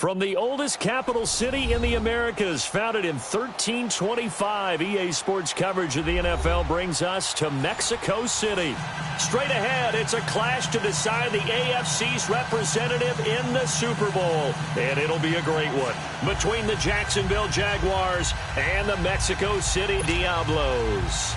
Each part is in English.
From the oldest capital city in the Americas, founded in 1325, EA Sports coverage of the NFL brings us to Mexico City. Straight ahead, it's a clash to decide the AFC's representative in the Super Bowl. And it'll be a great one between the Jacksonville Jaguars and the Mexico City Diablos.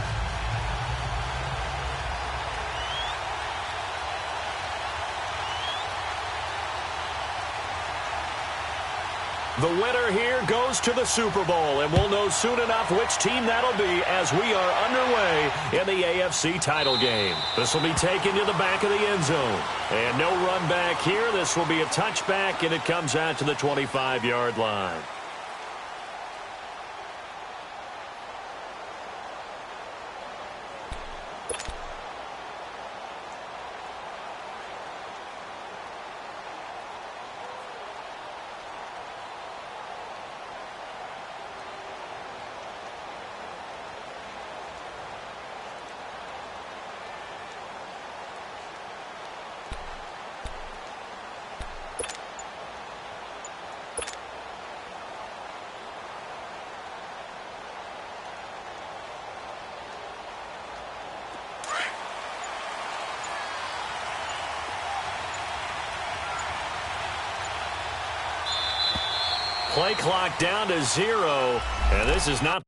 The winner here goes to the Super Bowl, and we'll know soon enough which team that'll be as we are underway in the AFC title game. This will be taken to the back of the end zone. And no run back here. This will be a touchback, and it comes out to the 25-yard line. Play clock down to 0, and this is not.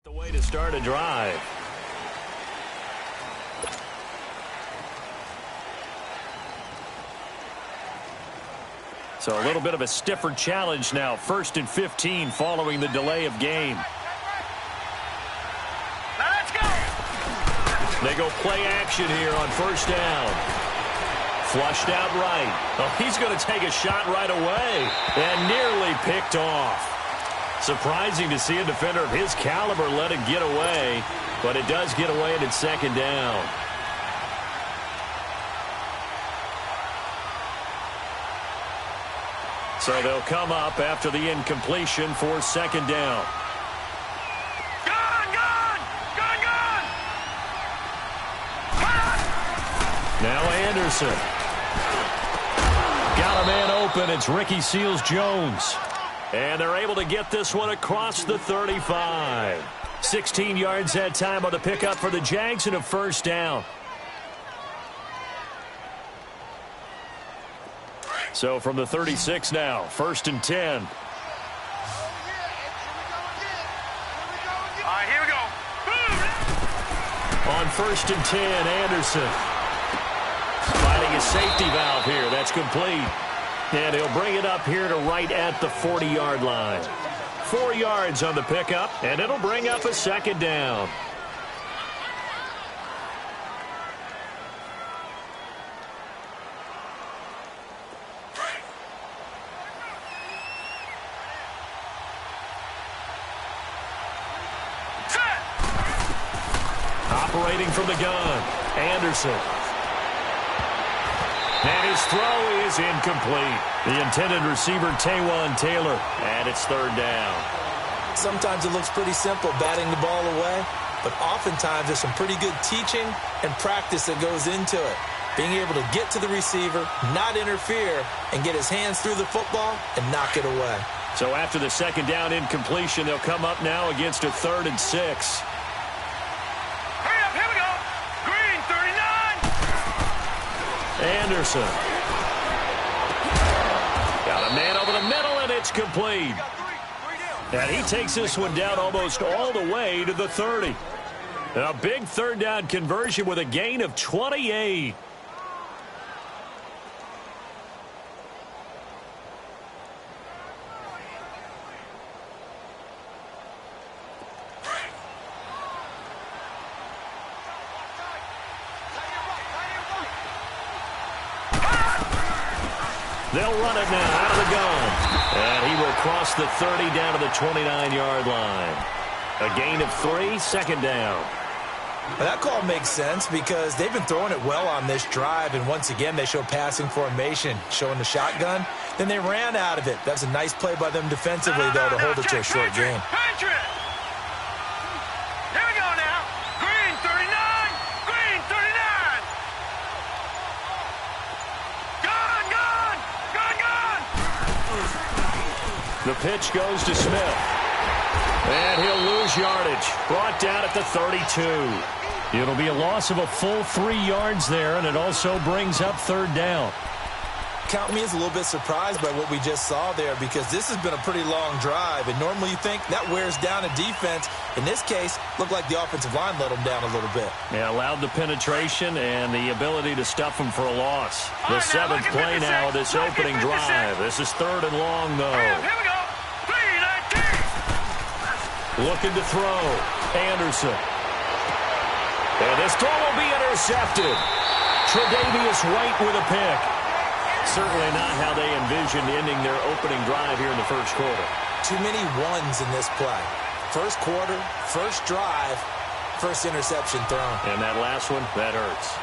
The way to start a drive. So a little bit of a stiffer challenge now. 1st and 15 following the delay of game. Let's go. They go play action here on 1st down. Flushed out right. Oh, he's going to take a shot right away and nearly picked off. Surprising to see a defender of his caliber let it get away, but it does get away and it's 2nd down. So they'll come up after the incompletion for 2nd down. Gun! Now Anderson. Got a man open. It's Ricky Seals-Jones. And they're able to get this one across the 35. 16 yards that time on the pickup for the Jags and a 1st down. So from the 36 now, 1st and 10. All right, here we go. On 1st and 10, Anderson. Finding a safety valve here. That's complete. And he'll bring it up here to right at the 40-yard line. 4 yards on the pickup, and it'll bring up a 2nd down. Operating from the gun, Anderson. And his throw is incomplete. The intended receiver, Taywan Taylor. And it's 3rd down. Sometimes it looks pretty simple, batting the ball away. But oftentimes there's some pretty good teaching and practice that goes into it. Being able to get to the receiver, not interfere, and get his hands through the football and knock it away. So after the 2nd down incompletion, they'll come up now against a 3rd and 6. Hurry up, here we go. Green, 39. Anderson. Got a man over the middle, and it's complete. And he takes this one down almost all the way to the 30. A big 3rd down conversion with a gain of 28. They'll run it now out of the gun. And he will cross the 30 down to the 29-yard line. A gain of 3, second down. Well, that call makes sense because they've been throwing it well on this drive, and once again they show passing formation, showing the shotgun. Then they ran out of it. That's a nice play by them defensively, though, to hold it to a short gain. Patriot! Here we go now. Green 39. Green 39. Gone, gone, gone, gone. The pitch goes to Smith. And he'll lose yardage. Brought down at the 32. It'll be a loss of a full 3 yards there, and it also brings up third down. Count me as a little bit surprised by what we just saw there because this has been a pretty long drive, and normally you think that wears down a defense. In this case, looked like the offensive line let them down a little bit. Yeah, allowed the penetration and the ability to stuff them for a loss. The seventh play now, this opening drive. This is third and long, though. Here we go. 3-19. Looking to throw. Anderson. And this throw will be intercepted. Tre'Davious White with a pick. Certainly not how they envisioned ending their opening drive here in the first quarter. Too many ones in this play. First quarter, first drive, first interception thrown. And that last one, that hurts.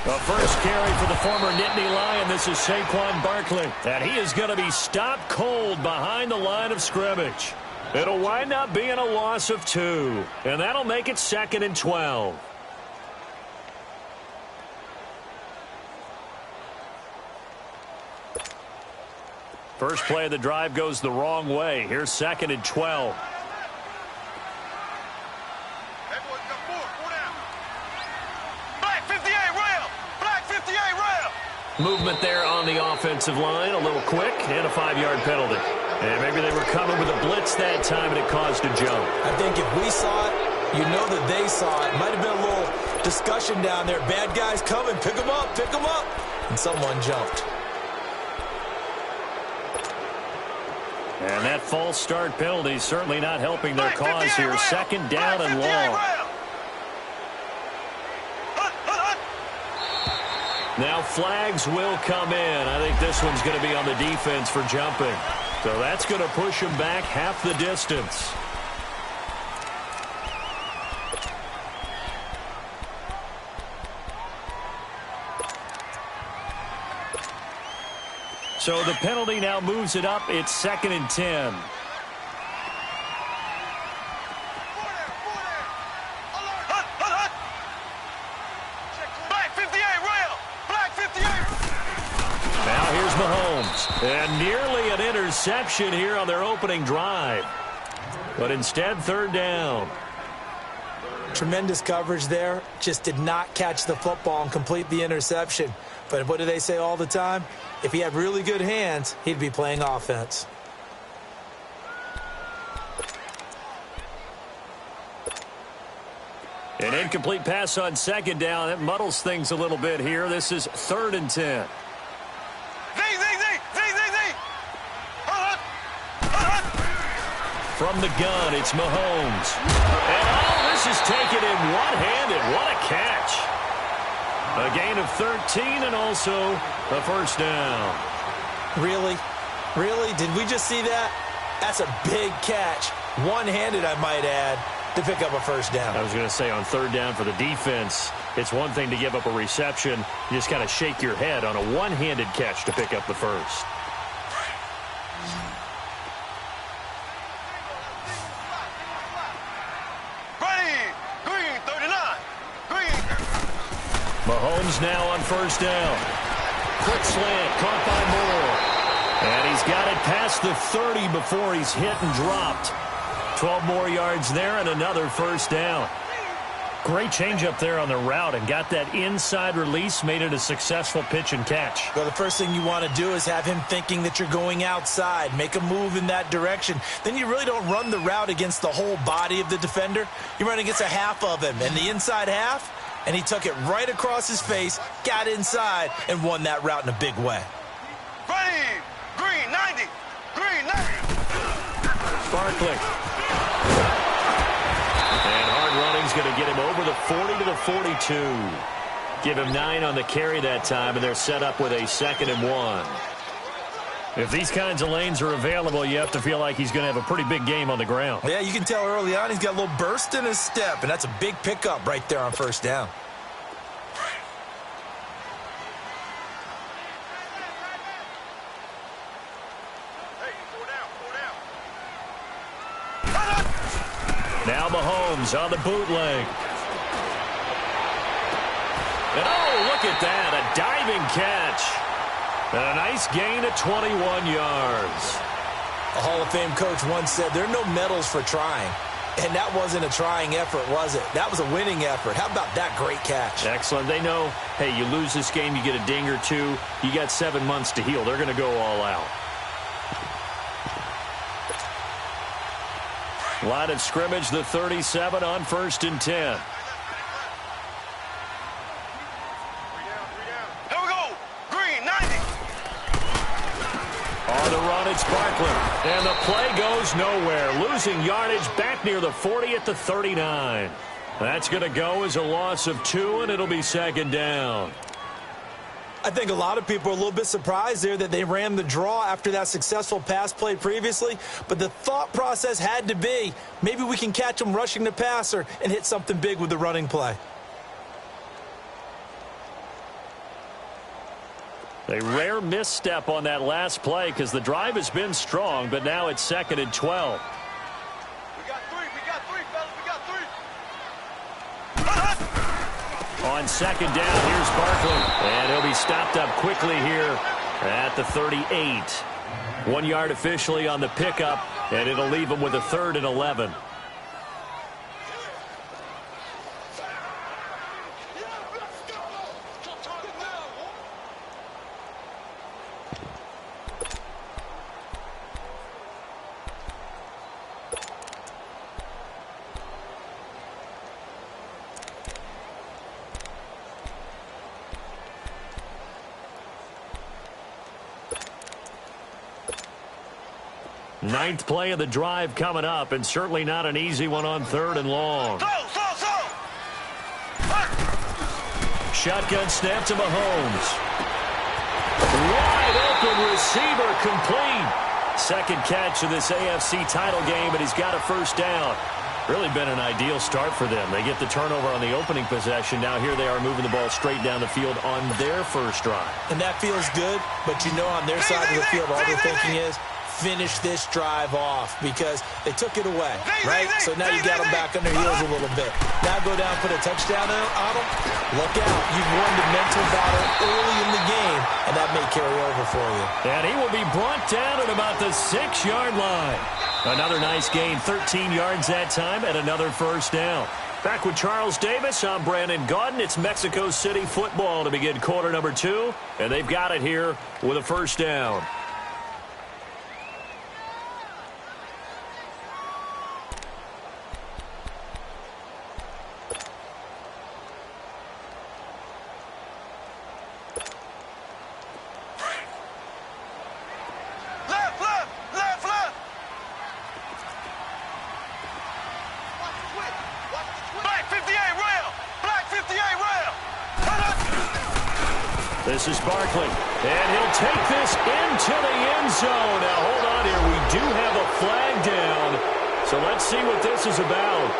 The first carry for the former Nittany Lion. This is Saquon Barkley. And he is going to be stopped cold behind the line of scrimmage. It'll wind up being a loss of 2. And that'll make it 2nd and 12. First play of the drive goes the wrong way. Here's 2nd and 12. Movement there on the offensive line. A little quick and a 5-yard penalty. And maybe they were coming with a blitz that time and it caused a jump. I think if we saw it, you know that they saw it. Might have been a little discussion down there. Bad guys coming. Pick them up. Pick them up. And someone jumped. And that false start penalty certainly not helping their cause here. 2nd down and long. Now flags will come in. I think this one's going to be on the defense for jumping. So that's going to push him back half the distance. So the penalty now moves it up. It's 2nd and 10. And nearly an interception here on their opening drive. But instead, third down. Tremendous coverage there. Just did not catch the football and complete the interception. But what do they say all the time? If he had really good hands, he'd be playing offense. An incomplete pass on 2nd down. That muddles things a little bit here. This is 3rd and 10. From the gun, it's Mahomes. And this is taken in one-handed. What a catch. A gain of 13 and also a first down. Really? Really? Did we just see that? That's a big catch. One-handed, I might add, to pick up a first down. I was going to say on 3rd down for the defense, it's one thing to give up a reception. You just kind of shake your head on a one-handed catch to pick up the first. Mahomes now on first down. Quick slant, caught by Moore. And he's got it past the 30 before he's hit and dropped. 12 more yards there and another first down. Great changeup there on the route and got that inside release, made it a successful pitch and catch. Well, the first thing you want to do is have him thinking that you're going outside, make a move in that direction. Then you really don't run the route against the whole body of the defender. You run against a half of him, and the inside half, and he took it right across his face, got inside, and won that route in a big way. Ready, green 90, green 90. Barkley. And hard running's going to get him over the 40 to the 42. Give him 9 on the carry that time, and they're set up with a 2nd and 1. If these kinds of lanes are available, you have to feel like he's going to have a pretty big game on the ground. Yeah, you can tell early on he's got a little burst in his step, and that's a big pickup right there on first down. Now Mahomes on the bootleg. And oh, look at that, a diving catch. And a nice gain of 21 yards. A Hall of Fame coach once said there are no medals for trying. And that wasn't a trying effort, was it? That was a winning effort. How about that great catch? Excellent. They know, hey, you lose this game, you get a ding or two. You got 7 months to heal. They're going to go all out. Line of scrimmage, the 37 on 1st and 10. Here we go, green 90. On the run, it's Barkley. And the play goes nowhere. Losing yardage back near the 40 at the 39. That's going to go as a loss of 2, and it'll be 2nd down. I think a lot of people are a little bit surprised there that they ran the draw after that successful pass play previously. But the thought process had to be, maybe we can catch them rushing the passer and hit something big with the running play. A rare misstep on that last play because the drive has been strong, but now it's 2nd and 12. We got three, fellas, we got 3. On 2nd down, here's Barkley. And he'll be stopped up quickly here at the 38. 1 yard officially on the pickup, and it'll leave him with a 3rd and 11. Ninth play of the drive coming up, and certainly not an easy one on 3rd and long. Shotgun snap to Mahomes. Wide open receiver complete. 2nd catch of this AFC title game, and he's got a 1st down. Really been an ideal start for them. They get the turnover on the opening possession. Now here they are moving the ball straight down the field on their 1st drive. And that feels good, but you know on their side of the field all they're thinking is, finish this drive off because they took it away, right? So now you got them back on their heels a little bit. Now go down, put a touchdown on them. Look out. You've won the mental battle early in the game, and that may carry over for you. And he will be brought down at about the 6-yard line. Another nice gain, 13 yards that time, and another 1st down. Back with Charles Davis, I'm Brandon Gaudin. It's Mexico City football to begin quarter number 2, and they've got it here with a 1st down. This is Barkley, and he'll take this into the end zone. Now, hold on here. We do have a flag down, so let's see what this is about.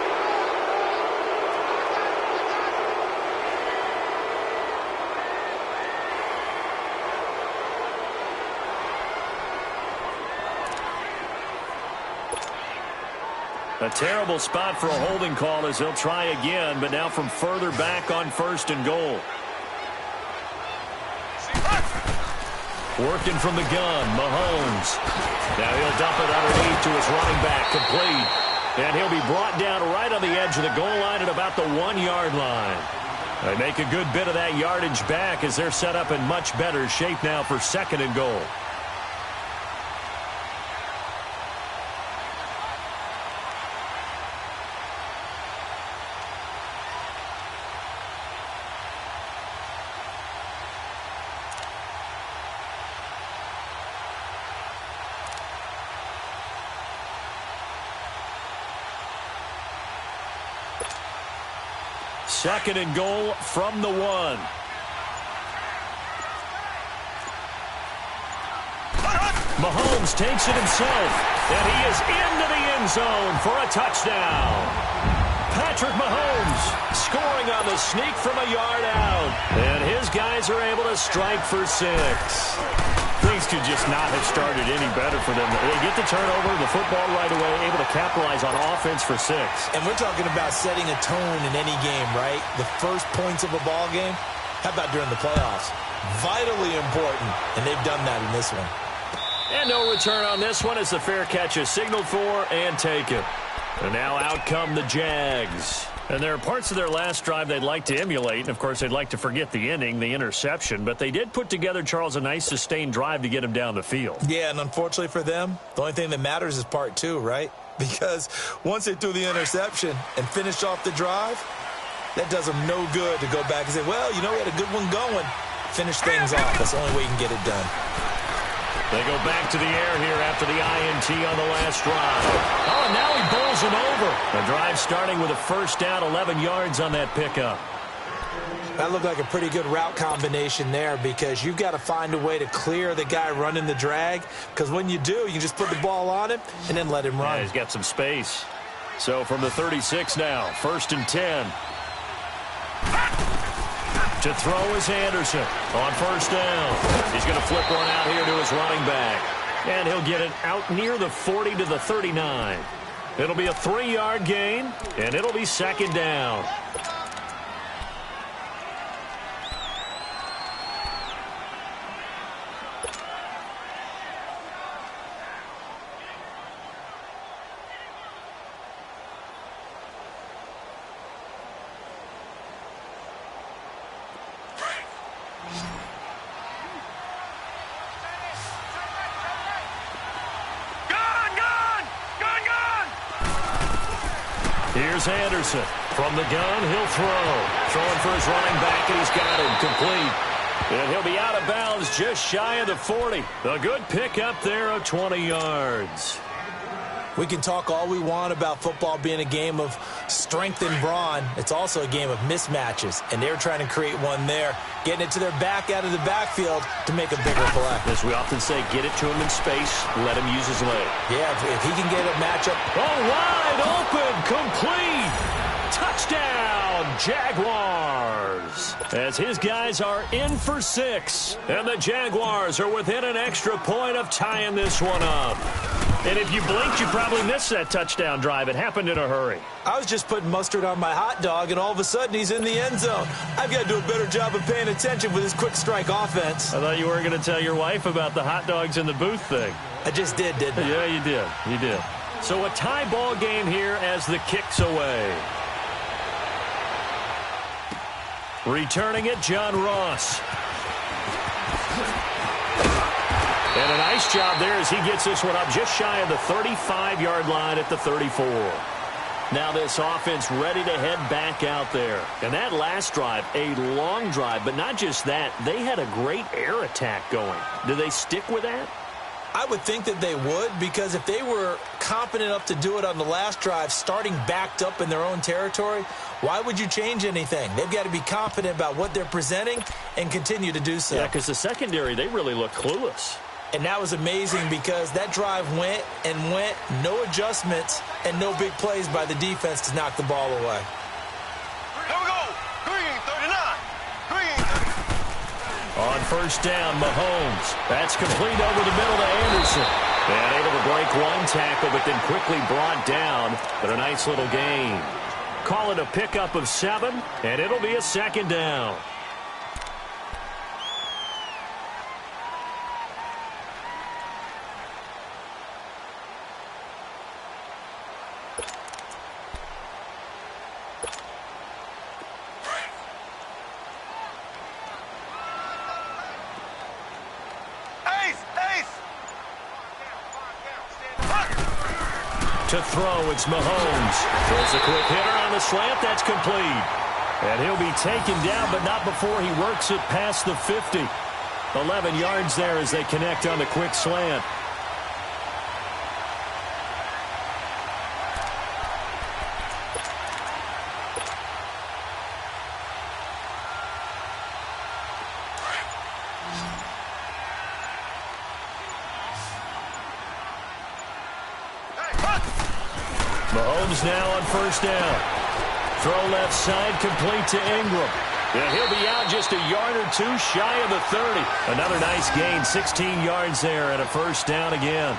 A terrible spot for a holding call as they'll try again, but now from further back on 1st and goal. Working from the gun, Mahomes. Now he'll dump it underneath to his running back, complete. And he'll be brought down right on the edge of the goal line at about the 1-yard line. They make a good bit of that yardage back as they're set up in much better shape now for 2nd and goal. Second and goal from the 1. Mahomes takes it himself, and he is into the end zone for a touchdown. Patrick Mahomes scoring on the sneak from a yard out, and his guys are able to strike for 6. Things could just not have started any better for them. They get the turnover, the football right away, able to capitalize on offense for 6. And we're talking about setting a tone in any game, right? The first points of a ball game. How about during the playoffs? Vitally important, and they've done that in this one. And no return on this one as the fair catch is signaled for and taken. And now out come the Jags. And there are parts of their last drive they'd like to emulate. And, of course, they'd like to forget the inning, the interception. But they did put together, Charles, a nice sustained drive to get him down the field. Yeah, and unfortunately for them, the only thing that matters is part 2, right? Because once they threw the interception and finished off the drive, that does them no good to go back and say, well, you know, we had a good one going. Finish things off. That's the only way you can get it done. They go back to the air here after the INT on the last drive. Oh, and now he bowls him over. The drive starting with a first down, 11 yards on that pickup. That looked like a pretty good route combination there because you've got to find a way to clear the guy running the drag, because when you do, you just put the ball on him and then let him run. Yeah, he's got some space. So from the 36 now, 1st and 10. To throw is Anderson on first down. He's going to flip one out here to his running back. And he'll get it out near the 40 to the 39. It'll be a 3-yard gain, and it'll be 2nd down. Here's Anderson. From the gun, he'll throw. Throwing for his running back, and he's got him complete. And he'll be out of bounds just shy of the 40. A good pickup there of 20 yards. We can talk all we want about football being a game of strength and brawn. It's also a game of mismatches, and they're trying to create one there, getting it to their back out of the backfield to make a bigger play. As we often say, get it to him in space, let him use his leg. Yeah, if he can get a matchup. Oh, wide open, complete. Touchdown, Jaguars. As his guys are in for 6, and the Jaguars are within an extra point of tying this one up. And if you blinked, you probably missed that touchdown drive. It happened in a hurry. I was just putting mustard on my hot dog, and all of a sudden he's in the end zone. I've got to do a better job of paying attention with his quick strike offense. I thought you were going to tell your wife about the hot dogs in the booth thing. I just did, didn't I? Yeah, you did. You did. So a tie ball game here as the kick's away. Returning it, John Ross. And a nice job there as he gets this one up just shy of the 35-yard line at the 34. Now this offense ready to head back out there. And that last drive, a long drive, but not just that. They had a great air attack going. Do they stick with that? I would think that they would, because if they were confident enough to do it on the last drive, starting backed up in their own territory, why would you change anything? They've got to be confident about what they're presenting and continue to do so. Yeah, because the secondary, they really look clueless. And that was amazing because that drive went and went, no adjustments, and no big plays by the defense to knock the ball away. Here we go. Green, 39. Green, 39. On first down, Mahomes. That's complete over the middle to Anderson. And able to break one tackle, but then quickly brought down. But a nice little gain. Call it a pickup of 7, and it'll be a 2nd down. To throw, it's Mahomes. Throws a quick hitter on the slant. That's complete. And he'll be taken down, but not before he works it past the 50. 11 yards there as they connect on the quick slant. Mahomes now on first down. Throw left side, complete to Ingram. Yeah, he'll be out just a yard or two shy of the 30. Another nice gain, 16 yards there and a first down again.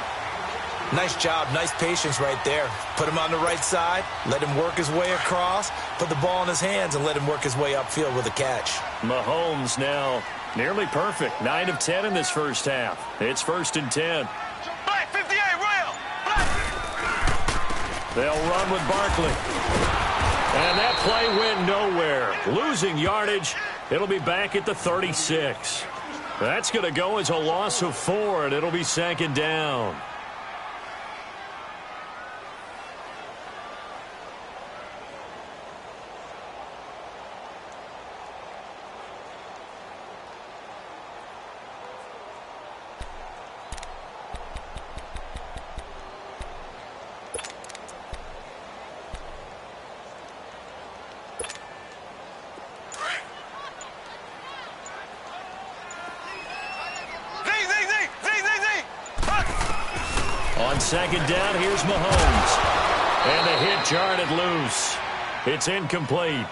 Nice job, nice patience right there. Put him on the right side, let him work his way across, put the ball in his hands, and let him work his way upfield with a catch. Mahomes now nearly perfect. 9 of 10 in this first half. It's 1st and 10. Black 58, Royal. Black. They'll run with Barkley. And that play went nowhere. Losing yardage. It'll be back at the 36. That's going to go as a loss of 4, and it'll be 2nd down. On 2nd down, here's Mahomes. And the hit jarred it loose. It's incomplete.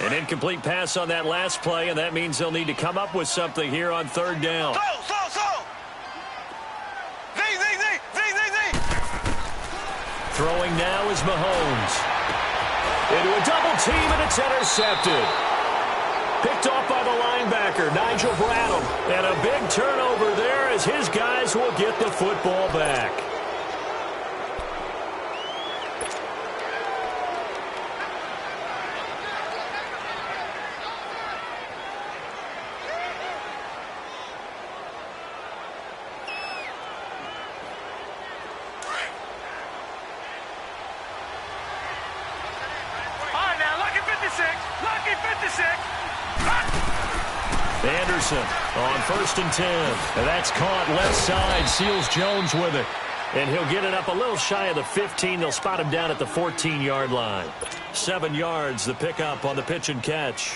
An incomplete pass on that last play, and that means they'll need to come up with something here on 3rd down. Throwing now is Mahomes. Into a double team, and it's intercepted. Picked off by the linebacker, Nigel Bradham. And a big turnover there as his guys will get the football back. Anderson on 1st and 10. And that's caught left side. Seals Jones with it. And he'll get it up a little shy of the 15. They'll spot him down at the 14-yard line. 7 yards, the pickup on the pitch and catch.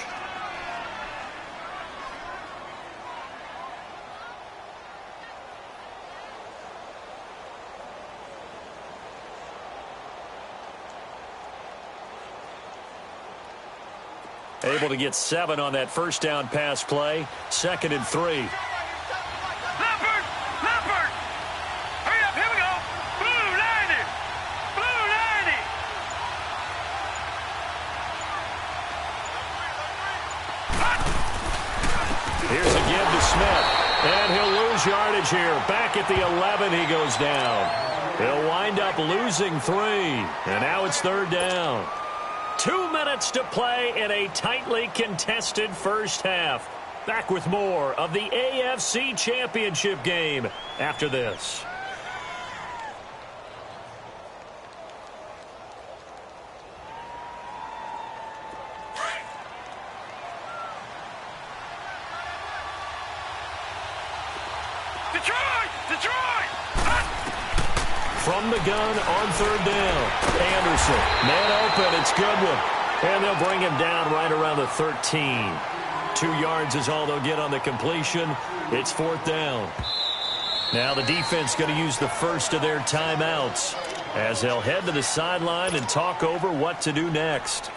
Able to get 7 on that first down pass play. 2nd and 3. Leopard! Hurry up, here we go! Blue 90! Blue 90! Here's a give to Smith. And he'll lose yardage here. Back at the 11, he goes down. He'll wind up losing 3. And now it's 3rd down. 2 minutes to play in a tightly contested first half. Back with more of the AFC Championship game after this. Detroit! From the gun on 3rd down. Anderson, man open, it's Goodwin. And they'll bring him down right around the 13. 2 yards is all they'll get on the completion. It's 4th down. Now the defense going to use the first of their timeouts as they'll head to the sideline and talk over what to do next.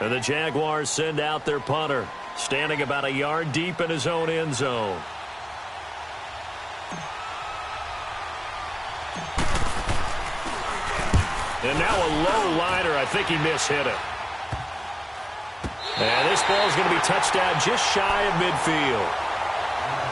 And the Jaguars send out their punter, standing about a yard deep in his own end zone. And now a low liner. I think he mishit it. And this ball is going to be touched down just shy of midfield.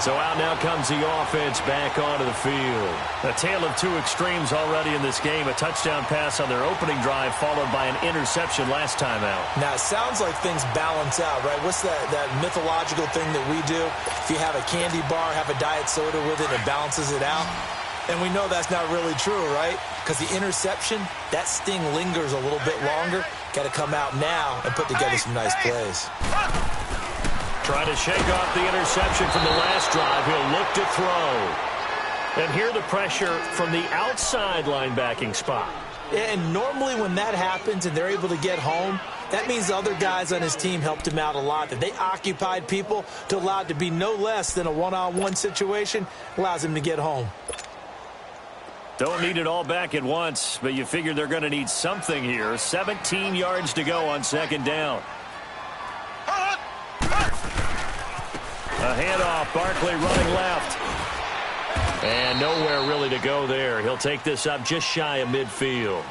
So out now comes the offense back onto the field. A tale of two extremes already in this game. A touchdown pass on their opening drive followed by an interception last time out. Now, it sounds like things balance out, right? What's that mythological thing that we do? If you have a candy bar, have a diet soda with it, it balances it out. And we know that's not really true, right? Because the interception, that sting lingers a little bit longer. Got to come out now and put together some nice plays. Trying to shake off the interception from the last drive. He'll look to throw. And here the pressure from the outside linebacking spot. And normally when that happens and they're able to get home, that means the other guys on his team helped him out a lot. That they occupied people to allow it to be no less than a one-on-one situation allows him to get home. Don't need it all back at once, but you figure they're going to need something here. 17 yards to go on second down. A handoff, Barkley running left. And nowhere really to go there. He'll take this up just shy of midfield.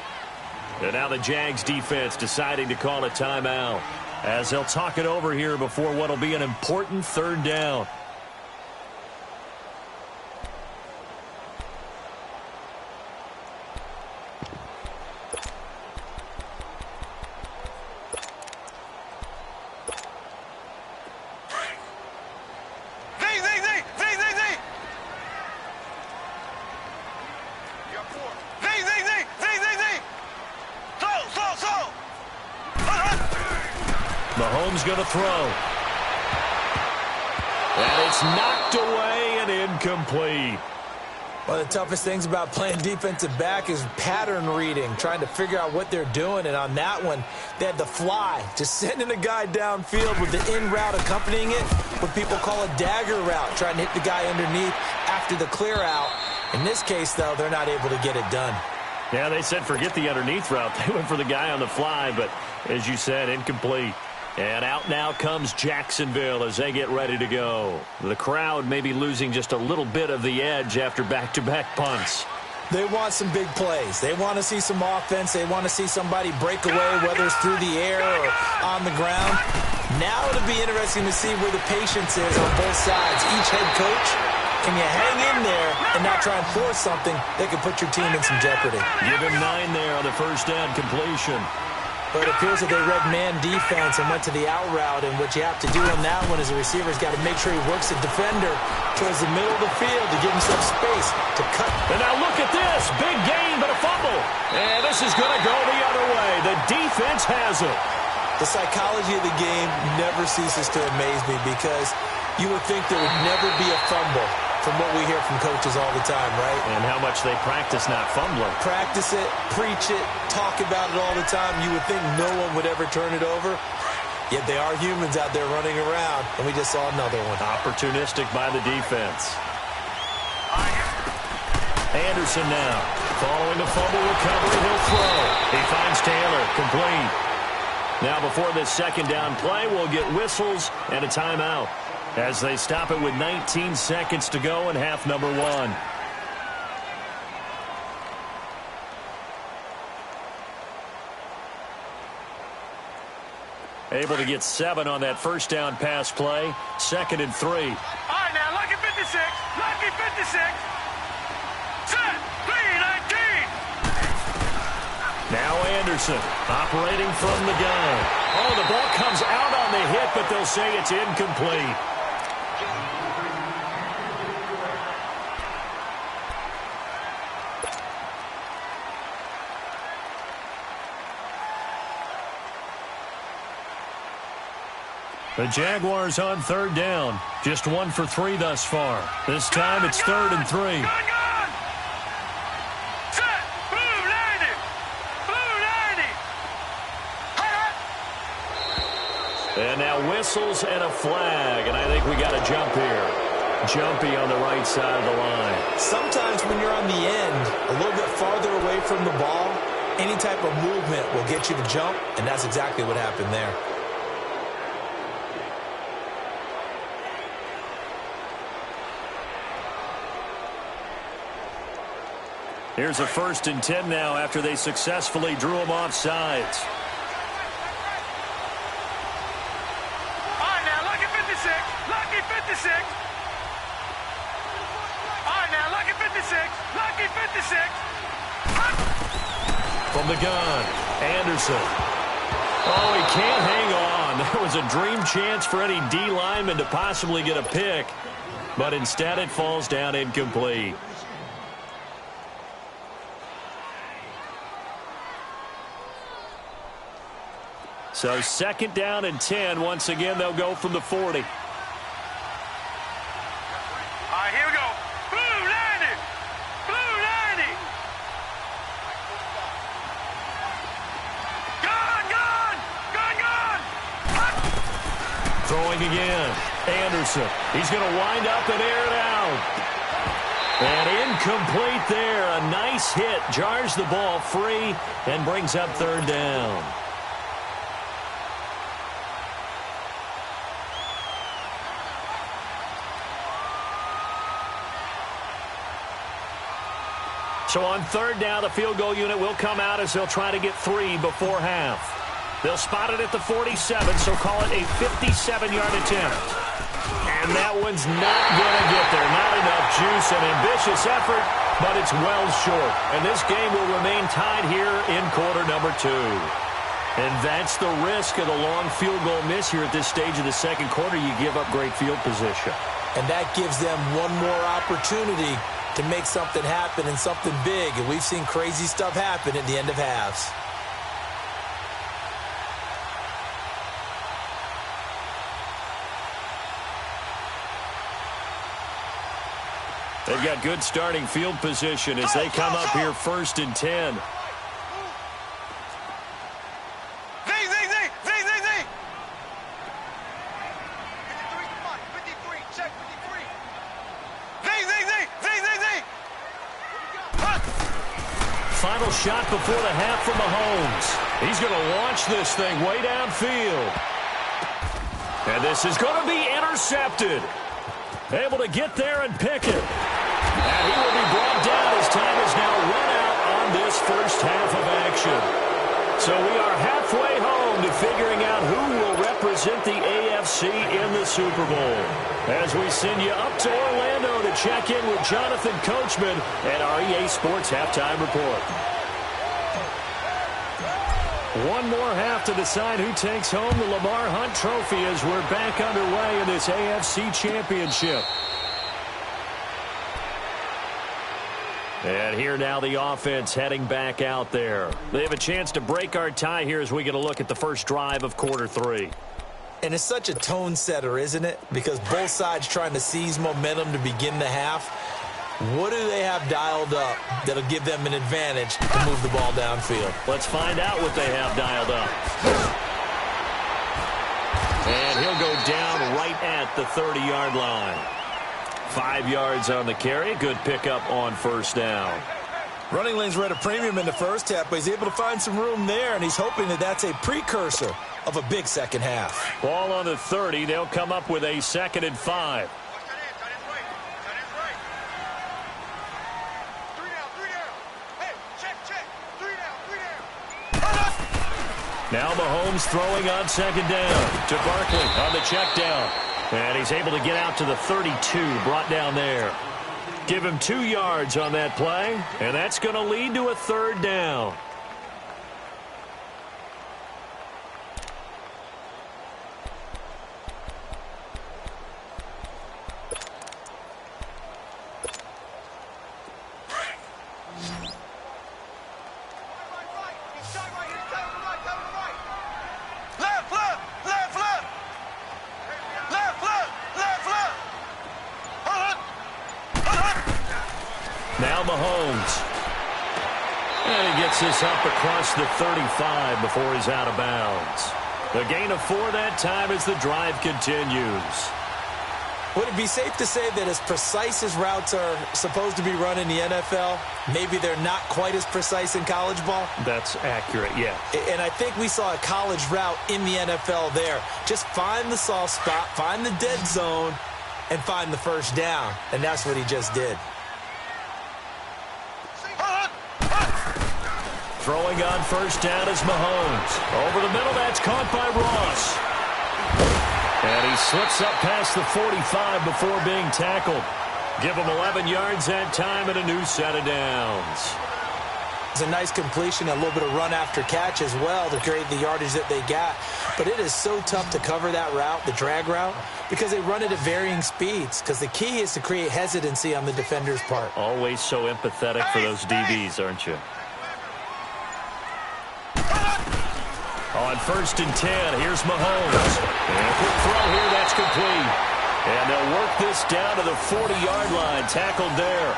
And now the Jags defense deciding to call a timeout as they'll talk it over here before what will be an important third down. Mahomes going to throw. And it's knocked away and incomplete. One of the toughest things about playing defensive back is pattern reading, trying to figure out what they're doing. And on that one, they had the fly, just sending a guy downfield with the in route accompanying it, what people call a dagger route, trying to hit the guy underneath after the clear out. In this case, though, they're not able to get it done. Yeah, they said forget the underneath route. They went for the guy on the fly, but as you said, incomplete. And out now comes Jacksonville as they get ready to go. The crowd may be losing just a little bit of the edge after back-to-back punts. They want some big plays. They want to see some offense. They want to see somebody break away, whether it's through the air or on the ground. Now it'll be interesting to see where the patience is on both sides. Each head coach, can you hang in there and not try and force something that could put your team in some jeopardy? Give him 9 there on the first down completion. But it appears that they read man defense and went to the out route, and what you have to do on that one is the receiver's got to make sure he works the defender towards the middle of the field to give himself space to cut. And now look at this. Big gain, but a fumble. And this is going to go the other way. The defense has it. The psychology of the game never ceases to amaze me because you would think there would never be a fumble from what we hear from coaches all the time, right? And how much they practice not fumbling. Practice it, preach it, talk about it all the time. You would think no one would ever turn it over. Yet they are humans out there running around, and we just saw another one. Opportunistic by the defense. Anderson now. Following the fumble recovery, he'll throw. He finds Taylor, complete. Now before this second down play, we'll get whistles and a timeout as they stop it with 19 seconds to go in half number 1. Able to get 7 on that first down pass play. 2nd and 3. All right, now, lucky 56. Lucky 56. Set. 3-19. Now Anderson operating from the gun. Oh, the ball comes out on the hit, but they'll say it's incomplete. The Jaguars on third down. Just 1 for 3 thus far. This time it's 3rd and 3. Gun. Set. Blue 90. Blue 90. And now whistles and a flag. And I think we got a jump here. Jumpy on the right side of the line. Sometimes when you're on the end, a little bit farther away from the ball, any type of movement will get you to jump, and that's exactly what happened there. Here's a 1st and 10 now after they successfully drew him off sides. All right, now, lucky 56. Lucky 56. All right, now, lucky 56. Lucky 56. From the gun, Anderson. Oh, he can't hang on. That was a dream chance for any D lineman to possibly get a pick. But instead it falls down incomplete. So 2nd down and 10. Once again, they'll go from the 40. All right, here we go. Blue 90. Blue 90. Gun. Throwing again. Anderson. He's going to wind up and air it out. And incomplete there. A nice hit. Jars the ball free and brings up 3rd down. So on 3rd down, the field goal unit will come out as they'll try to get 3 before half. They'll spot it at the 47, so call it a 57-yard attempt. And that one's not going to get there. Not enough juice, an ambitious effort, but it's well short. And this game will remain tied here in quarter number 2. And that's the risk of the long field goal miss here at this stage of the 2nd quarter. You give up great field position. And that gives them one more opportunity to make something happen and something big. And we've seen crazy stuff happen at the end of halves. They've got good starting field position as they come up here 1st and 10. Z. 53, check 53. Z. Final shot before the half from Mahomes. He's going to launch this thing way downfield. And this is going to be intercepted. Able to get there and pick it. And he will be brought down as time is now run out on this first half of action. So we are halfway home to figuring out who will represent the AFC in the Super Bowl. As we send you up to Orlando to check in with Jonathan Coachman at our EA Sports Halftime Report. One more half to decide who takes home the Lamar Hunt Trophy as we're back underway in this AFC Championship. And here now the offense heading back out there. They have a chance to break our tie here as we get a look at the first drive of quarter 3. And it's such a tone setter, isn't it? Because both sides trying to seize momentum to begin the half. What do they have dialed up that'll give them an advantage to move the ball downfield? Let's find out what they have dialed up. And he'll go down right at the 30-yard line. 5 yards on the carry. Good pickup on 1st down. Running lanes were at a premium in the first half, but he's able to find some room there, and he's hoping that that's a precursor of a big second half. Ball on the 30. They'll come up with a 2nd and 5. Now Mahomes throwing on 2nd down to Barkley on the check down. And he's able to get out to the 32, brought down there. Give him 2 yards on that play, and that's going to lead to a 3rd down. Now Mahomes. And he gets this up across the 35 before he's out of bounds. A gain of 4 that time as the drive continues. Would it be safe to say that as precise as routes are supposed to be run in the NFL, maybe they're not quite as precise in college ball? That's accurate, yeah. And I think we saw a college route in the NFL there. Just find the soft spot, find the dead zone, and find the 1st down. And that's what he just did. Throwing on first down is Mahomes. Over the middle, that's caught by Ross. And he slips up past the 45 before being tackled. Give him 11 yards that time and a new set of downs. It's a nice completion, a little bit of run after catch as well to create the yardage that they got. But it is so tough to cover that route, the drag route, because they run it at varying speeds. Because the key is to create hesitancy on the defender's part. Always so empathetic for those DBs, aren't you? On first and 10, here's Mahomes. And a quick throw here, that's complete. And they'll work this down to the 40-yard line, tackled there.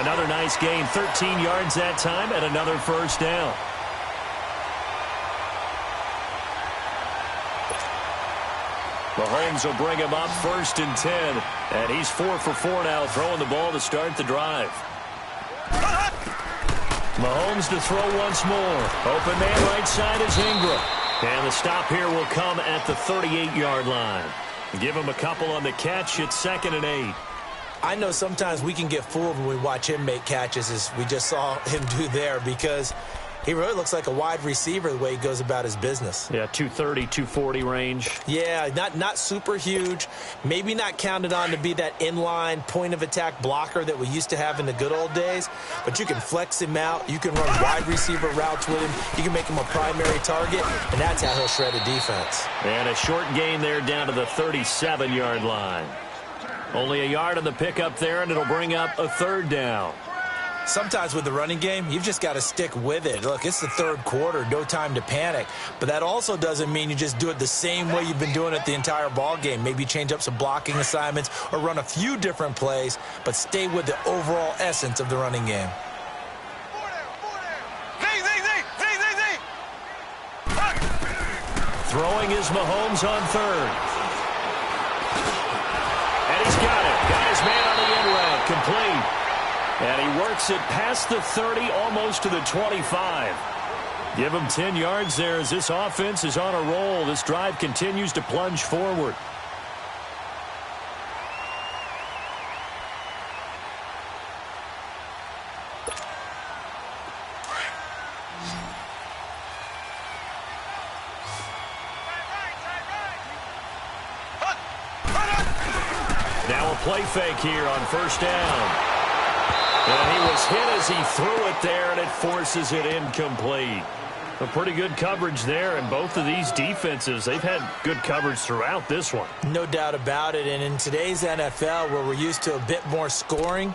Another nice gain, 13 yards that time, and another first down. Mahomes will bring him up first and 10. And he's 4 for 4 now, throwing the ball to start the drive. Mahomes to throw once more. Open man right side is Ingram. And the stop here will come at the 38-yard line. Give him a couple on the catch. It's 2nd and 8. I know sometimes we can get fooled when we watch him make catches, as we just saw him do there, because he really looks like a wide receiver the way he goes about his business. Yeah, 230, 240 range. Yeah, not super huge. Maybe not counted on to be that inline point-of-attack blocker that we used to have in the good old days. But you can flex him out. You can run wide receiver routes with him. You can make him a primary target, and that's how he'll shred a defense. And a short gain there down to the 37-yard line. Only a yard on the pickup there, and it'll bring up a 3rd down. Sometimes with the running game, you've just got to stick with it. Look, it's the 3rd quarter, no time to panic. But that also doesn't mean you just do it the same way you've been doing it the entire ball game. Maybe change up some blocking assignments or run a few different plays, but stay with the overall essence of the running game. Throwing is Mahomes on 3rd. And he's got it. Got his man on the end route. Complete. And he works it past the 30, almost to the 25. Give him 10 yards there as this offense is on a roll. This drive continues to plunge forward. Now a play fake here on first down. And he was hit as he threw it there, and it forces it incomplete. A pretty good coverage there, and both of these defenses, they've had good coverage throughout this one. No doubt about it, and in today's NFL, where we're used to a bit more scoring,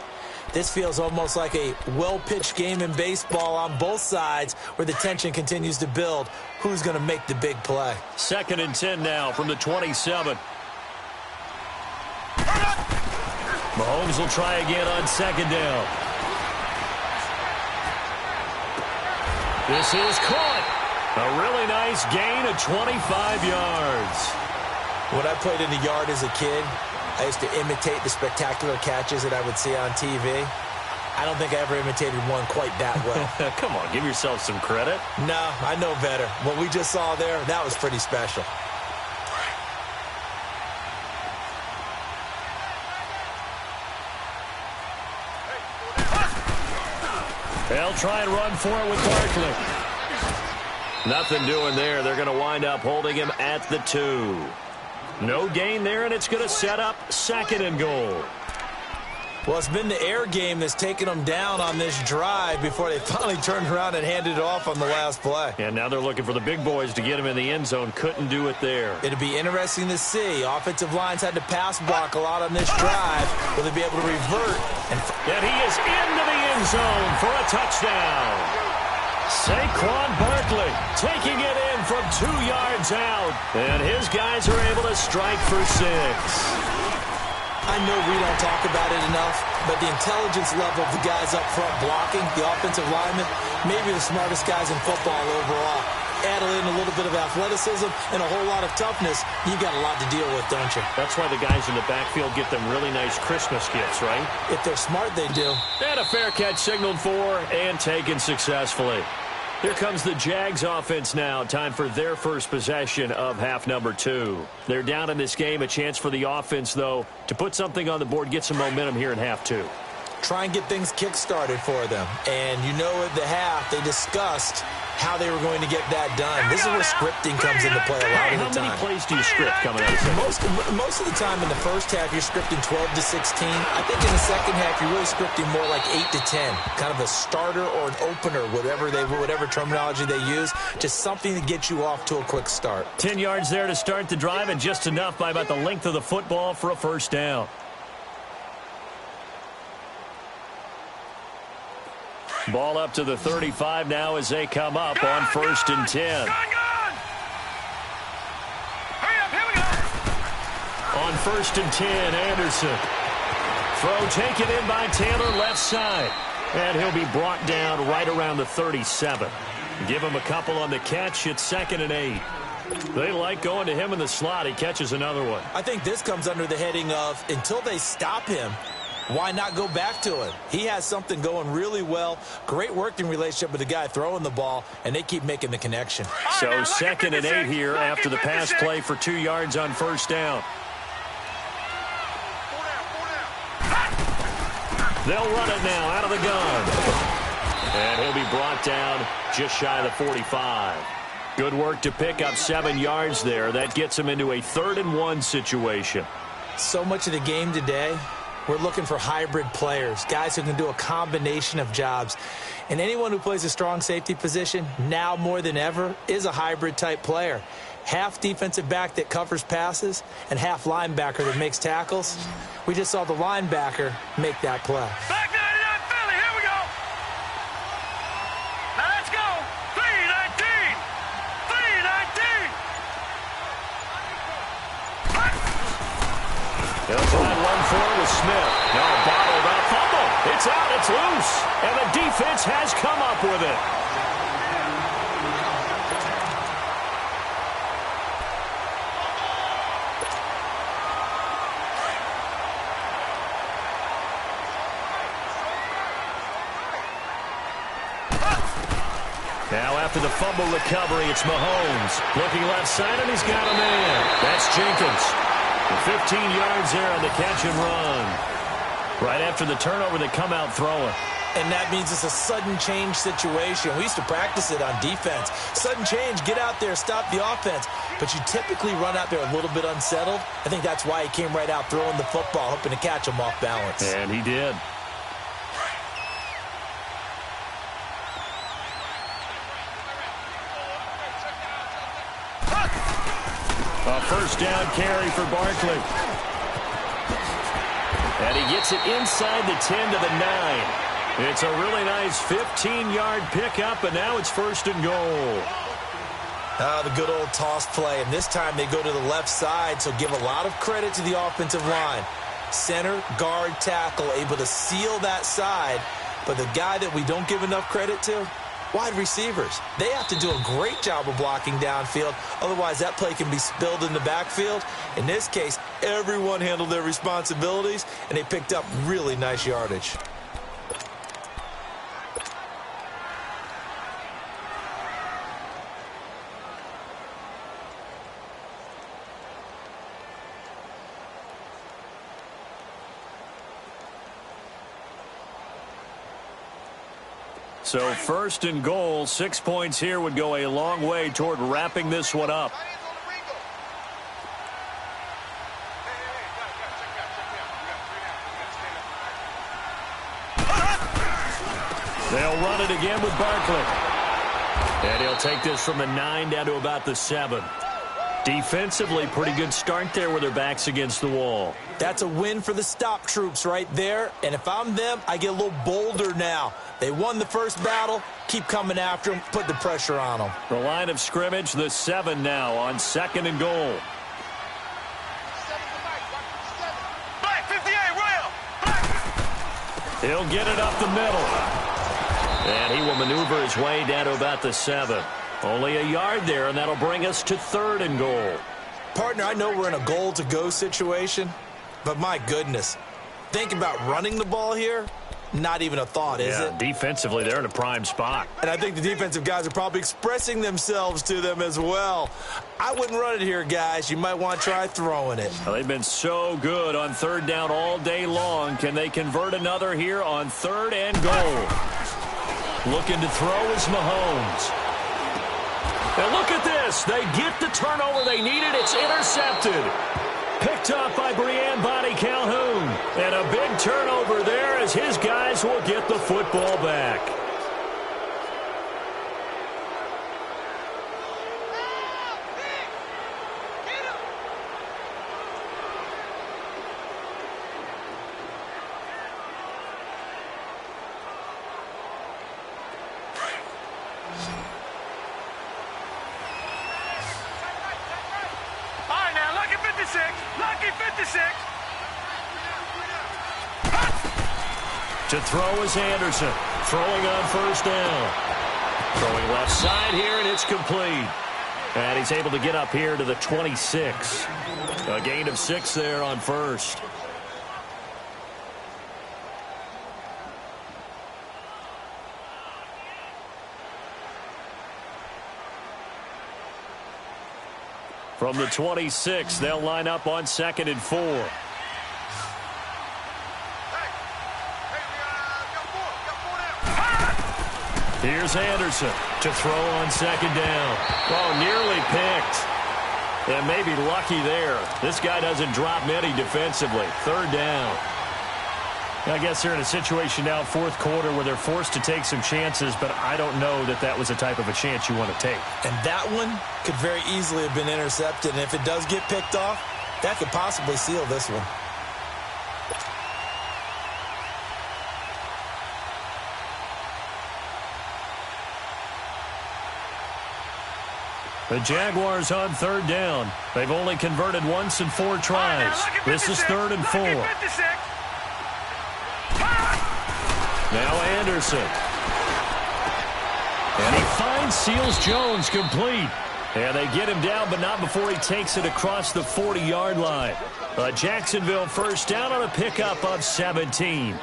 this feels almost like a well-pitched game in baseball on both sides where the tension continues to build. Who's going to make the big play? 2nd and 10 now from the 27. Mahomes will try again on 2nd down. This is caught. A really nice gain of 25 yards. When I played in the yard as a kid, I used to imitate the spectacular catches that I would see on TV. I don't think I ever imitated one quite that well. Come on, give yourself some credit. No, I know better. What we just saw there, that was pretty special. They'll try and run for it with Barkley. Nothing doing there. They're going to wind up holding him at the 2. No gain there, and it's going to set up 2nd and goal. Well, it's been the air game that's taken them down on this drive before they finally turned around and handed it off on the last play. And now they're looking for the big boys to get him in the end zone. Couldn't do it there. It'll be interesting to see. Offensive lines had to pass block a lot on this drive. Will they be able to revert? And he is into the end zone for a touchdown. Saquon Barkley taking it in from 2 yards out. And his guys are able to strike for 6. I know we don't talk about it enough, but the intelligence level of the guys up front blocking, the offensive linemen, maybe the smartest guys in football overall. Add in a little bit of athleticism and a whole lot of toughness, you got a lot to deal with, don't you? That's why the guys in the backfield get them really nice Christmas gifts, right? If they're smart, they do. And a fair catch signaled for and taken successfully. Here comes the Jags offense now. Time for their first possession of half number 2. They're down in this game. A chance for the offense, though, to put something on the board, get some momentum here in half 2. try and get things kick-started for them. And you know at the half, they discussed how they were going to get that done. This is where scripting comes into play a lot of the time. How many plays do you script coming out of second? Most of the time in the first half, you're scripting 12 to 16. I think in the second half, you're really scripting more like 8 to 10. Kind of a starter or an opener, whatever terminology they use. Just something to get you off to a quick start. 10 yards there to start the drive, and just enough by about the length of the football for a first down. Ball up to the 35 now as they come up on 1st and 10. Hurry up, here we go. On 1st and 10, Anderson. Throw taken in by Taylor, left side. And he'll be brought down right around the 37. Give him a couple on the catch. It's 2nd and 8. They like going to him in the slot. He catches another one. I think this comes under the heading of, until they stop him, why not go back to it? He has something going really well. Great working relationship with the guy throwing the ball, and they keep making the connection. So 2nd and 8 here after the pass play for 2 yards on 1st down. They'll run it now out of the gun. And he'll be brought down just shy of the 45. Good work to pick up 7 yards there. That gets him into a 3rd and 1 situation. So much of the game today, we're looking for hybrid players, guys who can do a combination of jobs. And anyone who plays a strong safety position, now more than ever, is a hybrid-type player. Half defensive back that covers passes and half linebacker that makes tackles. We just saw the linebacker make that play. Back 99 Philly, here we go. Now let's go. 3-19. 3-19. They'll try and run forward with Smith. Now bottled up, fumble. It's out, it's loose. And the defense has come up with it. Now after the fumble recovery, it's Mahomes. Looking left side, and he's got a man. That's Jenkins. 15 yards there on the catch and run. Right after the turnover, they come out throwing. And that means it's a sudden change situation. We used to practice it on defense. Sudden change, get out there, stop the offense. But you typically run out there a little bit unsettled. I think that's why he came right out throwing the football, hoping to catch him off balance. And he did. A first down carry for Barkley. And he gets it inside the 10 to the 9. It's a really nice 15-yard pickup, and now it's 1st and goal. The good old toss play, and this time they go to the left side, so give a lot of credit to the offensive line. Center, guard, tackle, able to seal that side, but the guy that we don't give enough credit to, wide receivers. They have to do a great job of blocking downfield. Otherwise, that play can be spilled in the backfield. In this case, everyone handled their responsibilities, and they picked up really nice yardage. So 1st and goal, 6 points here would go a long way toward wrapping this one up. They'll run it again with Barkley. And he'll take this from the 9 down to about the 7. Defensively, pretty good start there with their backs against the wall. That's a win for the stop troops right there. And if I'm them, I get a little bolder now. They won the first battle. Keep coming after them. Put the pressure on them. The line of scrimmage, the 7 now on 2nd and goal. Black 58, Royal. Black. He'll get it up the middle. And he will maneuver his way down to about the 7. Only a yard there, and that'll bring us to 3rd and goal. Partner, I know we're in a goal-to-go situation, but my goodness, think about running the ball here. Not even a thought, is it? Defensively, they're in a prime spot. And I think the defensive guys are probably expressing themselves to them as well. I wouldn't run it here, guys. You might want to try throwing it. Well, they've been so good on third down all day long. Can they convert another here on 3rd and goal? Looking to throw is Mahomes. And look at this. They get the turnover they needed. It's intercepted. Picked up by Brian Bonnie Calhoun. And a big turnover there as his guys will get the football back. Lucky 56. To throw is Anderson. Throwing on 1st down. Throwing left side here, and it's complete. And he's able to get up here to the 26. A gain of 6 there on 1st. From the 26, they'll line up on 2nd and 4. Here's Anderson to throw on 2nd down. Oh, nearly picked. And maybe lucky there. This guy doesn't drop many defensively. 3rd down. I guess they're in a situation now, 4th quarter, where they're forced to take some chances, but I don't know that that was the type of a chance you want to take. And that one could very easily have been intercepted, and if it does get picked off, that could possibly seal this one. The Jaguars on 3rd down. They've only converted once in 4 tries. This is 3rd and 4. Now Anderson. And he finds Seals-Jones complete. And they get him down, but not before he takes it across the 40-yard line. A Jacksonville 1st down on a pickup of 17.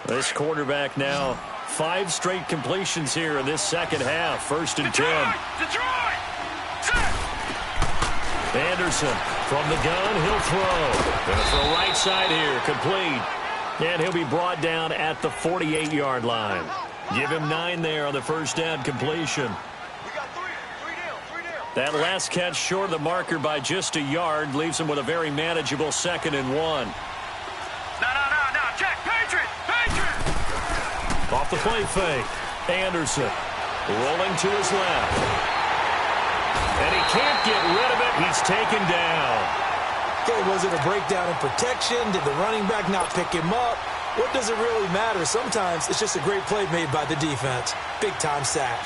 This quarterback now, 5 straight completions here in this second half. 1st and 10. Detroit! Anderson from the gun, he'll throw. Gonna throw right side here, complete. And he'll be brought down at the 48-yard line. Give him 9 there on the 1st down completion. We got 3 down. That last catch short of the marker by just a yard leaves him with a very manageable 2nd and 1. No, Jack, Patriot! Off the play fake. Anderson rolling to his left. And he can't get rid of it. He's taken down. Okay, was it a breakdown in protection? Did the running back not pick him up? What does it really matter? Sometimes it's just a great play made by the defense. Big-time sack.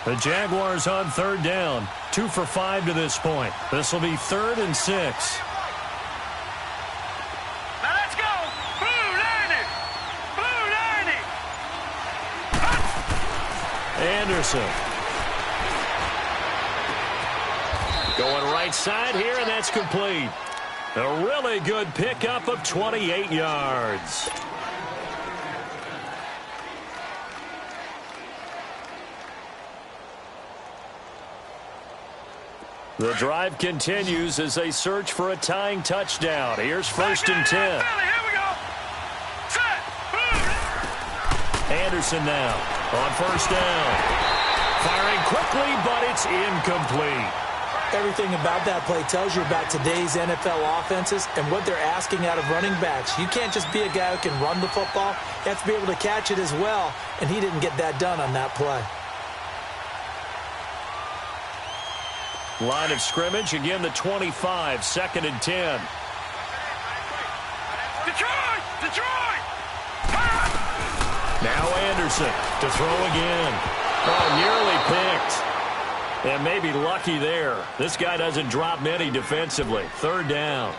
The Jaguars on 3rd down. 2 for 5 to this point. This will be 3rd and 6. Now let's go! Blue 90! Anderson. Going right side here, and that's complete. A really good pickup of 28 yards. The drive continues as they search for a tying touchdown. Here's 1st and 10. Here we go. Set. Anderson now on 1st down. Firing quickly, but it's incomplete. Everything about that play tells you about today's NFL offenses and what they're asking out of running backs. You can't just be a guy who can run the football. You have to be able to catch it as well, and he didn't get that done on that play. Line of scrimmage, again the 25, 2nd and 10. Detroit! Now Anderson to throw again. Oh, nearly picked. And maybe lucky there. This guy doesn't drop many defensively. 3rd down.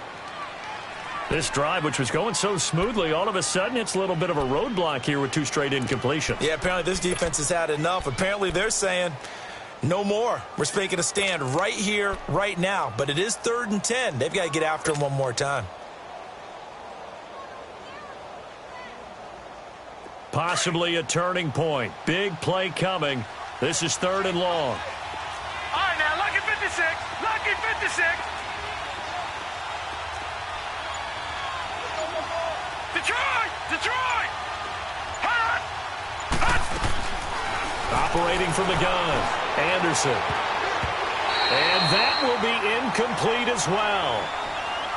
This drive, which was going so smoothly, all of a sudden it's a little bit of a roadblock here with 2 straight incompletions. Yeah, apparently this defense has had enough. Apparently they're saying no more. We're making a stand right here, right now. But it is 3rd and 10. They've got to get after him one more time. Possibly a turning point. Big play coming. This is 3rd and long. All right, now, lucky 56. Lucky 56. Detroit! Detroit! Hot! Hot! Operating from the gun, Anderson. And that will be incomplete as well.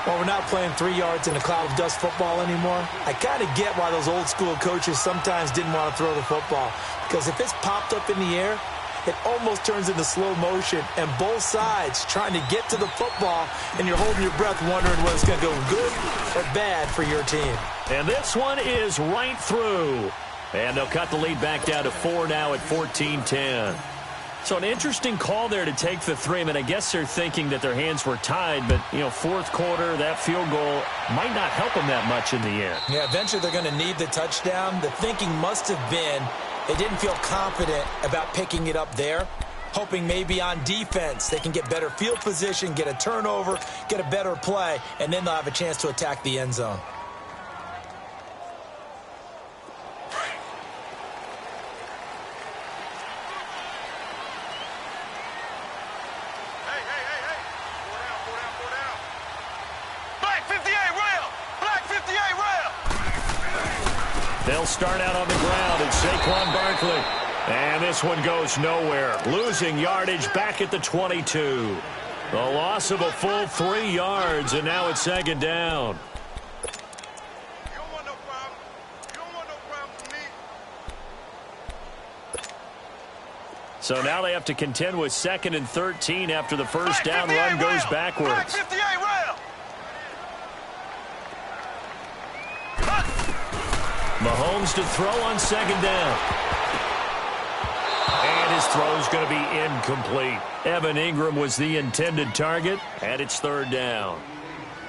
Well, we're not playing 3 yards in a cloud of dust football anymore. I kind of get why those old school coaches sometimes didn't want to throw the football. Because if it's popped up in the air, it almost turns into slow motion, and both sides trying to get to the football, and you're holding your breath wondering whether it's going to go good or bad for your team. And this one is right through. And they'll cut the lead back down to 4 now at 14-10. So an interesting call there to take the 3. I mean, I guess they're thinking that their hands were tied, but, you know, 4th quarter, that field goal might not help them that much in the end. Yeah, eventually they're going to need the touchdown. The thinking must have been they didn't feel confident about picking it up there, hoping maybe on defense they can get better field position, get a turnover, get a better play, and then they'll have a chance to attack the end zone. They'll start out on the ground. It's Saquon Barkley. And this one goes nowhere. Losing yardage back at the 22. The loss of a full 3 yards, and now it's 2nd down. You don't want no problem. You don't want no problem with me. So now they have to contend with 2nd and 13 after the first down run goes backwards. 58 rail. Mahomes to throw on 2nd down. And his throw's going to be incomplete. Evan Ingram was the intended target, and it's 3rd down.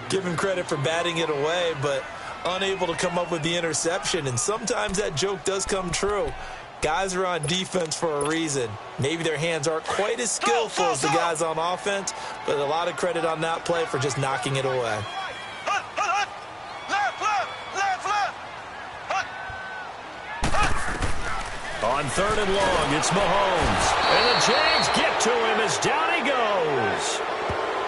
Give him credit for batting it away, but unable to come up with the interception. And sometimes that joke does come true. Guys are on defense for a reason. Maybe their hands aren't quite as skillful as the guys on offense, but a lot of credit on that play for just knocking it away. On 3rd and long, it's Mahomes. And the Jags get to him as down he goes.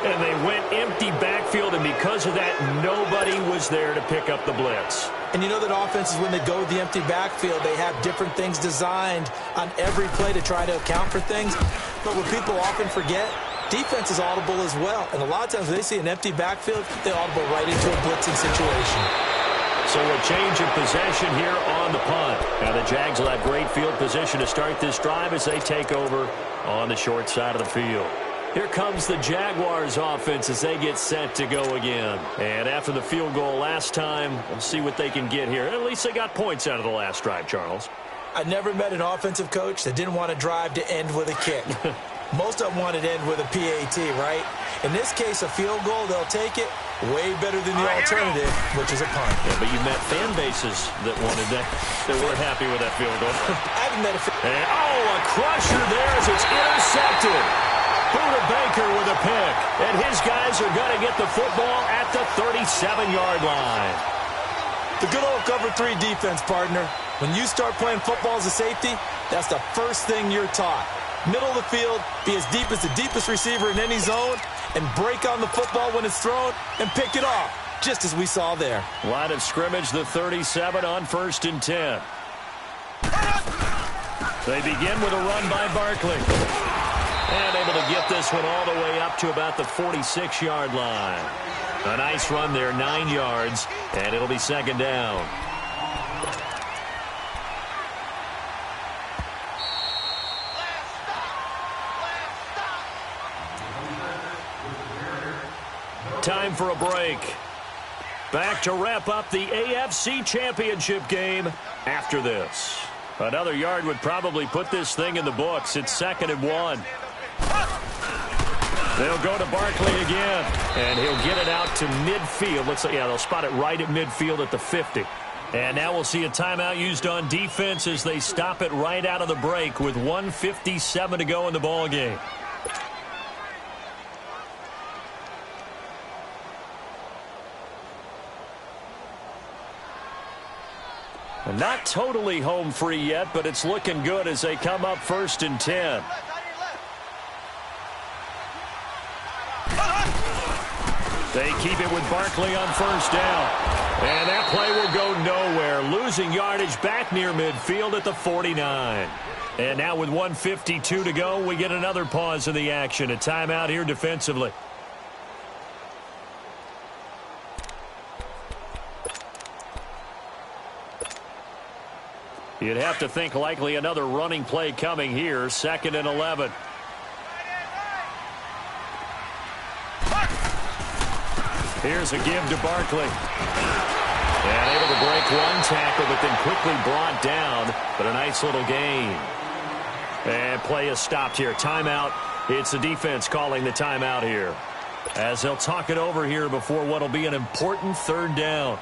And they went empty backfield, and because of that, nobody was there to pick up the blitz. And you know that offenses, when they go with the empty backfield, they have different things designed on every play to try to account for things. But what people often forget, defense is audible as well. And a lot of times when they see an empty backfield, they audible right into a blitzing situation. So a change of possession here on the punt. Now the Jags will have great field position to start this drive as they take over on the short side of the field. Here comes the Jaguars offense as they get set to go again. And after the field goal last time, we'll see what they can get here. At least they got points out of the last drive, Charles. I never met an offensive coach that didn't want a drive to end with a kick. Most of them wanted to end with a PAT, right? In this case, a field goal, they'll take it. Way better than the alternative, which is a punt. Yeah, but you met fan bases that wanted that, that weren't happy with that field goal. I haven't met a and, a crusher there as it's intercepted. Buda Baker with a pick. And his guys are going to get the football at the 37-yard line. The good old cover 3 defense, partner. When you start playing football as a safety, that's the first thing you're taught. Middle of the field, be as deep as the deepest receiver in any zone, and break on the football when it's thrown and pick it off, just as we saw there. Line of scrimmage, the 37 on 1st and 10. They begin with a run by Barkley. And able to get this one all the way up to about the 46-yard line. A nice run there, 9 yards, and it'll be 2nd down. Time for a break. Back to wrap up the AFC Championship game after this. Another yard would probably put this thing in the books. It's 2nd and 1. They'll go to Barkley again, and he'll get it out to midfield. They'll spot it right at midfield at the 50. And now we'll see a timeout used on defense as they stop it right out of the break with 1:57 to go in the ball game. Not totally home free yet, but it's looking good as they come up 1st and 10. They keep it with Barkley on 1st down. And that play will go nowhere, losing yardage back near midfield at the 49. And now with 1:52 to go, we get another pause in the action. A timeout here defensively. You'd have to think likely another running play coming here. 2nd and 11. Here's a give to Barkley. And able to break one tackle, but then quickly brought down. But a nice little gain. And play is stopped here. Timeout. It's the defense calling the timeout here, as they'll talk it over here before what will be an important 3rd down.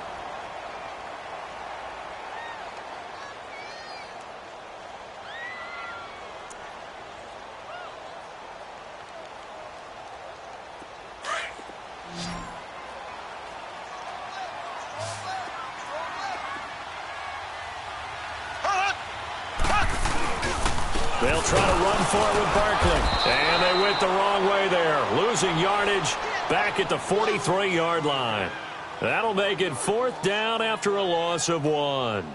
They'll try to run for it with Barkley. And they went the wrong way there. Losing yardage back at the 43-yard line. That'll make it 4th down after a loss of 1.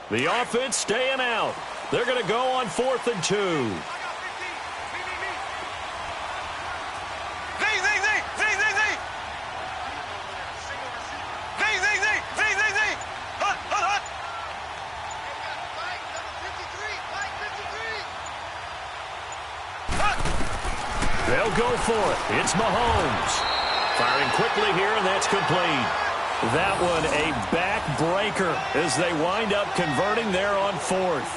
The offense staying out. They're going to go on 4th and 2. They'll go for it. It's Mahomes. Firing quickly here, and that's complete. That one a backbreaker as they wind up converting there on 4th.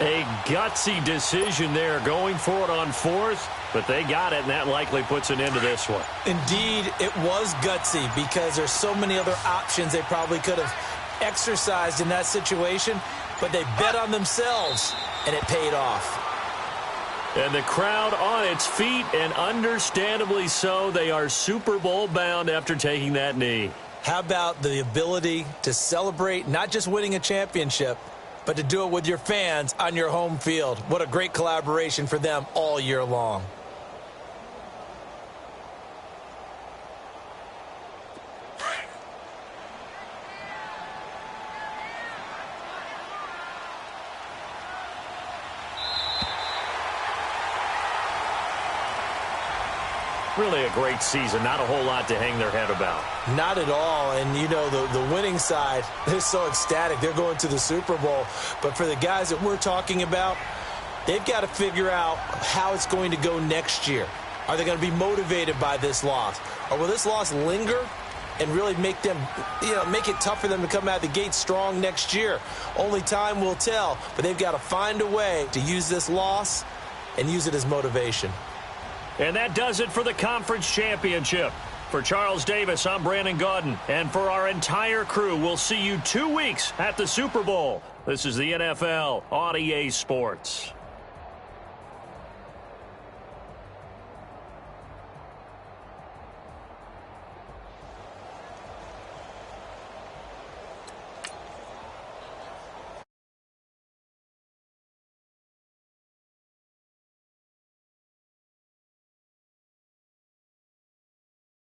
A gutsy decision there going for it on 4th, but they got it, and that likely puts an end to this one. Indeed, it was gutsy because there's so many other options they probably could have exercised in that situation, but they bet on themselves, and it paid off. And the crowd on its feet, and understandably so. They are Super Bowl bound after taking that knee. How about the ability to celebrate not just winning a championship, but to do it with your fans on your home field? What a great collaboration for them all year long. Really a great season. Not a whole lot to hang their head about. Not at all. And, you know, the winning side, they're so ecstatic. They're going to the Super Bowl. But for the guys that we're talking about, they've got to figure out how it's going to go next year. Are they going to be motivated by this loss? Or will this loss linger and really make them, make it tough for them to come out of the gate strong next year? Only time will tell. But they've got to find a way to use this loss and use it as motivation. And that does it for the conference championship. For Charles Davis, I'm Brandon Gaudin. And for our entire crew, we'll see you 2 weeks at the Super Bowl. This is the NFL on EA Sports.